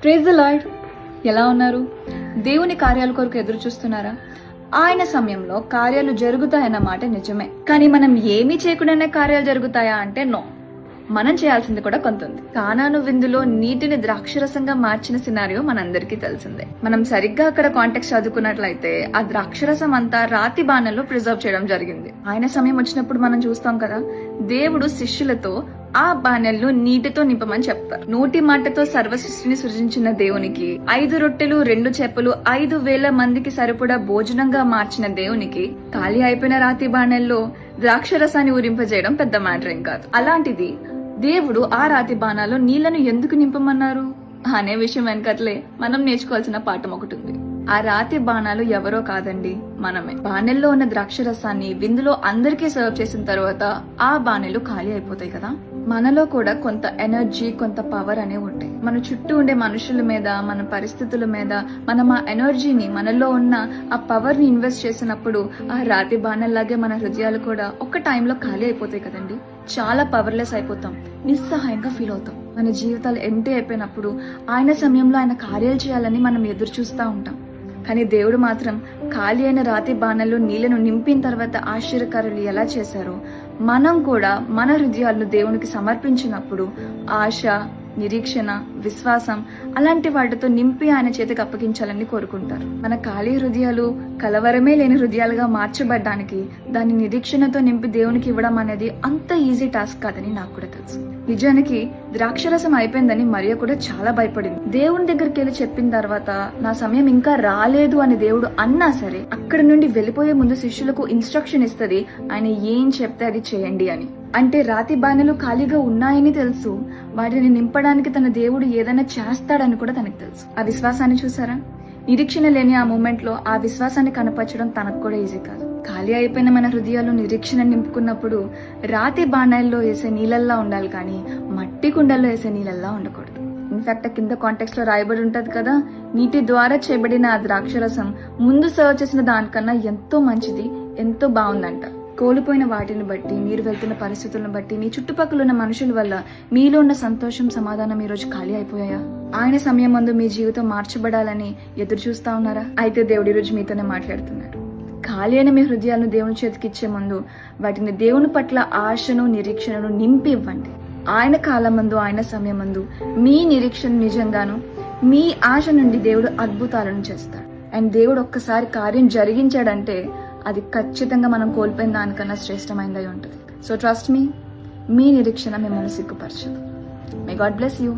Praise the lord. ఎలా ఉన్నారు? దేవుని కార్యాల కొరకు ఎదురు చూస్తున్నారా? ఆయన సమయంలో కార్యాలు జరుగుతాయన్న మాట నిజమే, కానీ మనం ఏమీ చేయకుండానే కార్యాలు జరుగుతాయా అంటే నో. మనం చేయాల్సింది కూడా కొంత ఉంది. కానాను విందులో నీటిని ద్రాక్షరసంగా మార్చిన సినారియో మనందరికీ తెలిసిందే. మనం సరిగ్గా అక్కడ కాంటెక్స్ట్ చదువుకున్నట్లయితే ఆ ద్రాక్షరసం అంతా రాతి బాణల్లో ప్రిజర్వ్ చేయడం జరిగింది. ఆయన సమయం వచ్చినప్పుడు మనం చూస్తాం కదా, దేవుడు శిష్యులతో ఆ బాణెలను నీటితో నింపమని చెప్తారు. నోటి మాటతో సర్వ సృష్టిని సృజించిన దేవునికి 5 రొట్టెలు 2 చేపలు 5,000 మందికి సరిపడా భోజనంగా మార్చిన దేవునికి ఖాళీ అయిపోయిన రాతి బాణెల్లో ద్రాక్షరసాన్ని ఊరింపజేయడం పెద్ద మ్యాటర్ ఏం కాదు. అలాంటిది దేవుడు ఆ రాతి బాణాల్లో నీళ్లను ఎందుకు నింపమన్నారు అనే విషయం వెనకట్లే మనం నేర్చుకోవాల్సిన పాఠం ఒకటి ఉంది. ఆ రాతి బాణాలు ఎవరో కాదండి, మనమే. బాణెల్లో ఉన్న ద్రాక్షరసాన్ని విందులో అందరికీ సర్వ్ చేసిన తర్వాత ఆ బాణెలు ఖాళీ అయిపోతాయి కదా. మనలో కూడా కొంత ఎనర్జీ, కొంత పవర్ అనేవి ఉంటాయి. మన చుట్టూ ఉండే మనుషుల మీద, మన పరిస్థితుల మీద మనం ఆ ఎనర్జీని, మనలో ఉన్న ఆ పవర్ ని ఇన్వెస్ట్ చేసినప్పుడు ఆ రాతి బాణల్లాగే మన హృదయాలు కూడా ఒక్క టైంలో ఖాళీ అయిపోతాయి కదండి. చాలా పవర్లెస్ అయిపోతాం, నిస్సహాయంగా ఫీల్ అవుతాం. మన జీవితాలు ఎంటీ అయిపోయినప్పుడు ఆయన సమయంలో ఆయన కార్యాలు చేయాలని మనం ఎదురు చూస్తూ ఉంటాం. కానీ దేవుడు మాత్రం ఖాళీ అయిన రాతి బాణల్లో నీళ్లను నింపిన తర్వాత ఆశ్చర్యకారులు ఎలా చేశారో మనం కూడా మన హృదయాలను దేవునికి సమర్పించినప్పుడు ఆశ, నిరీక్షణ, విశ్వాసం అలాంటి వాటితో నింపి ఆయన చేతికి అప్పగించాలని కోరుకుంటారు. మన ఖాళీ హృదయాలు కలవరమే లేని హృదయాలుగా మార్చబడ్డానికి దాన్ని నిరీక్షణతో నింపి దేవునికి ఇవ్వడం అనేది అంత ఈజీ టాస్క్ కాదని నాకు కూడా తెలుసు. నిజానికి ద్రాక్షరసం అయిపోయిందని మరియ కూడా చాలా భయపడింది. దేవుని దగ్గరికి వెళ్ళి చెప్పిన తర్వాత నా సమయం ఇంకా రాలేదు అని దేవుడు అన్నా సరే అక్కడి నుండి వెళ్ళిపోయే ముందు శిష్యులకు ఇన్స్ట్రక్షన్ ఇస్తుంది, ఆయన ఏం చెప్తే అది చేయండి అని. అంటే రాతి బాణెలు ఖాళీగా ఉన్నాయని తెలుసు, వాటిని నింపడానికి తన దేవుడు ఏదైనా చేస్తాడని కూడా తనకు తెలుసు. ఆ విశ్వాసాన్ని చూసారా? నిరీక్షణ లేని ఆ మూమెంట్ లో ఆ విశ్వాసాన్ని కనపరచడం తనకు కూడా ఈజీ కాదు. ఖాళీ అయిపోయిన మన హృదయాలు నిరీక్షణ నింపుకున్నప్పుడు రాతి బాణాల్లో వేసే నీళ్ళల్లా ఉండాలి, కానీ మట్టి కుండల్లో వేసే నీళ్ళల్లా ఉండకూడదు. ఇన్ఫాక్ట్ కింద కాంటెక్స్ట్ లో రాయబడి ఉంటది కదా, నీటి ద్వారా చేయబడిన ఆ ద్రాక్షరసం ముందు సర్వ్ చేసిన దానికన్నా ఎంతో మంచిది, ఎంతో బాగుందంట. కోల్పోయిన వాటిని బట్టి, మీరు వెళ్తున్న పరిస్థితులను బట్టి, మీ చుట్టుపక్కల ఉన్న మనుషుల వల్ల మీలో ఉన్న సంతోషం, సమాధానం ఈ రోజు ఖాళీ అయిపోయాయా? ఆయన సమయం ముందు మీ జీవితం మార్చబడాలని ఎదురు చూస్తా ఉన్నారా? అయితే దేవుడి రోజు మీతోనే మాట్లాడుతున్నాడు. ఖాళీ అయిన మీ హృదయాలను దేవుని చేతికి ఇచ్చే ముందు వాటిని దేవుని పట్ల ఆశను, నిరీక్షణను నింపి ఇవ్వండి. ఆయన కాలం ముందు, ఆయన సమయం ముందు మీ నిరీక్షణ నిజంగాను, మీ ఆశ నుండి దేవుడు అద్భుతాలను చేస్తాడు. అండ్ దేవుడు ఒక్కసారి కార్యం జరిగించాడంటే అది ఖచ్చితంగా మనం కోల్పోయిన దానికన్నా శ్రేష్టమైనదై ఉంటుంది. సో ట్రస్ట్ మీ నిరీక్షణ మిమ్మల్ని సిగ్గుపరచదు. May God bless you.